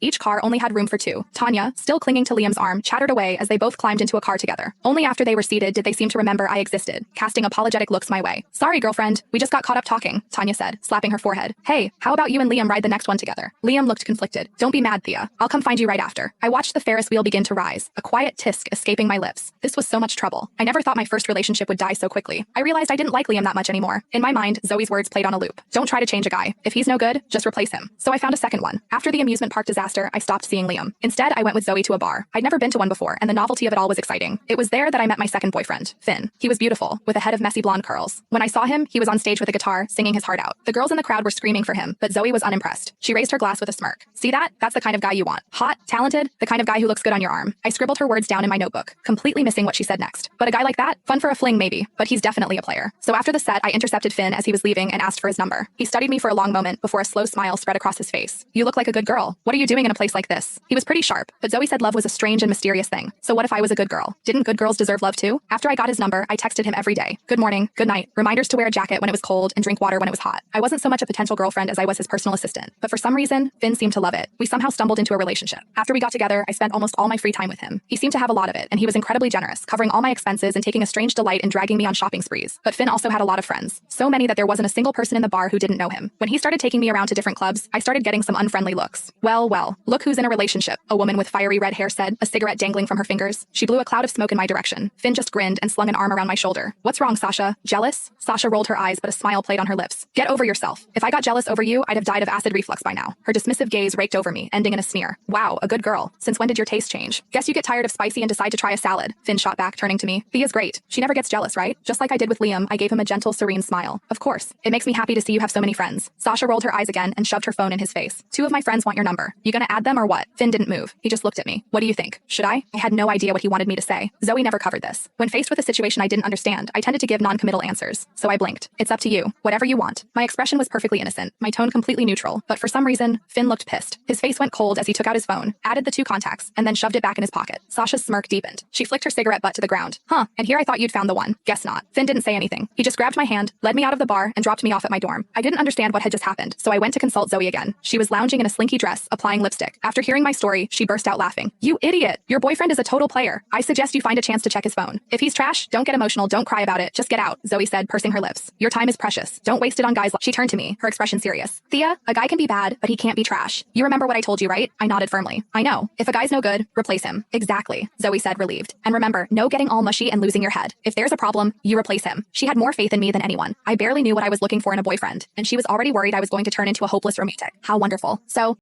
Each car only had room for two. Tanya, still clinging to Liam's arm, chattered away as they both climbed into a car together. Only after they were seated did they seem to remember I existed, casting apologetic looks my way. Sorry, girlfriend, we just got caught up talking, Tanya said, slapping her forehead. Hey, how about you and Liam ride the next one together? Liam looked conflicted. Don't be mad, Thea. I'll come find you right after. I watched the Ferris wheel begin to rise, a quiet tisk escaping my lips. This was so much trouble. I never thought my first relationship would die so quickly. I realized I didn't like Liam that much anymore. In my mind, Zoe's words played on a loop. Don't try to change a guy. If he's no good, just replace him. So I found a second one. After the amusement park disaster, I stopped seeing Liam. Instead, I went with Zoe to a bar. I'd never been to one before, and the novelty of it all was exciting. It was there that I met my second boyfriend, Finn. He was beautiful, with a head of messy blonde curls. When I saw him, he was on stage with a guitar, singing his heart out. The girls in the crowd were screaming for him, but Zoe was unimpressed. She raised her glass with a smirk. See that? That's the kind of guy you want. Hot, talented, the kind of guy who looks good on your arm. I scribbled her words down in my notebook, completely missing what she said next. But a guy like that? Fun for a fling maybe, but he's definitely a player. So after the set, I intercepted Finn as he was leaving and asked for his number. He studied me for a long moment before a slow smile spread across his face. You look like a good girl. What are you doing in a place like this? He was pretty sharp, but Zoe said love was a strange and mysterious thing. So what if I was a good girl? Didn't good girls deserve love too? After I got his number, I texted him every day. Good morning, good night, reminders to wear a jacket when it was cold and drink water when it was hot. I wasn't so much a potential girlfriend as I was his personal assistant, but for some reason, Finn seemed to love it. We somehow stumbled into a relationship. After we got together, I spent almost all my free time with him. He seemed to have a lot of it, and he was incredibly generous, covering all my expenses and taking a strange delight in dragging me on shopping sprees. But Finn also had a lot of friends. So many that there wasn't a single person in the bar who didn't know him. When he started taking me around to different clubs, I started getting some unfriendly looks. Well, look who's in a relationship, a woman with fiery red hair said, a cigarette dangling from her fingers. She blew a cloud of smoke in my direction. Finn just grinned and slung an arm around my shoulder. What's wrong, Sasha? Jealous? Sasha rolled her eyes, but a smile played on her lips. Get over yourself. If I got jealous over you, I'd have died of acid reflux by now. Her dismissive gaze raked over me, ending in a sneer. Wow, a good girl. Since when did your taste change? Guess you get tired of spicy and decide to try a salad. Finn shot back, turning to me. Thea's great. She never gets jealous, right? Just like I did with Liam, I gave him a gentle, serene smile. Of course. It makes me happy to see you have so many friends. Sasha rolled her eyes again and shoved her phone in his face. Two of my friends want your number. You gonna add them or what? Finn didn't move. He just looked at me. What do you think? Should I? I had no idea what he wanted me to say. Zoe never covered this. When faced with a situation I didn't understand, I tended to give non-committal answers. So I blinked. It's up to you. Whatever you want. My expression was perfectly innocent, my tone completely neutral, but for some reason, Finn looked pissed. His face went cold as he took out his phone, added the two contacts, and then shoved it back in his pocket. Sasha's smirk deepened. She flicked her cigarette butt to the ground. Huh, and here I thought you'd found the one. Guess not. Finn didn't say anything. He just grabbed my hand, led me out of the bar, and dropped me off at my dorm. I didn't understand what had just happened, so I went to consult Zoe again. She was lounging in a slinky dress, applying lipstick. After hearing my story, she burst out laughing. You idiot! Your boyfriend is a total player. I suggest you find a chance to check his phone. If he's trash, don't get emotional, don't cry about it, just get out, Zoe said, pursing her lips. Your time is precious. Don't waste it on guys. She turned to me, her expression serious. Thea, a guy can be bad, but he can't be trash. You remember what I told you, right? I nodded firmly. I know. If a guy's no good, replace him. Exactly, Zoe said, relieved. And remember, no getting all mushy and losing your head. If there's a problem, you replace him. She had more faith in me than anyone. I barely knew what I was looking for in a boyfriend, and she was already worried I was going to turn into a hopeless romantic. How wonderful. So,